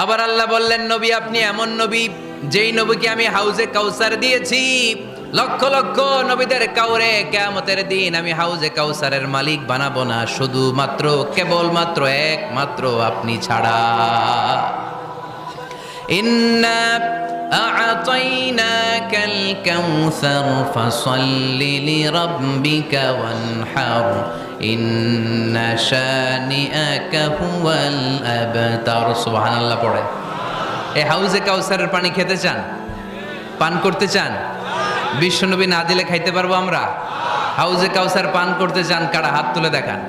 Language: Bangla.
আবার আল্লাহ বললেন, নবী আপনি এমন নবী যেই নবীকে আমি হাউজে কাউসার দিয়েছি। লক্ষ লক্ষ নবীদের কাউরে কিয়ামতের দিন আমি হাউজে কাউসারের মালিক বানাবো না, শুধুমাত্র কেবলমাত্র একমাত্র আপনি ছাড়া। ইন্না আ'তাইনাকাল কাউসার ফাসাল্লি লিরাব্বিকা ওয়ানহার ইন্না শানিআকা হুয়াল আবতার। সুবহানাল্লাহ পড়ে। এই হাউজে কাউসারের পানি খেতে চান? পান করতে চান? বিশ্বনবী না দিলে খাইতে পারবো আমরা? হাউজে কাউসার পান করতে চান কারা? হাত তুলে দেখান।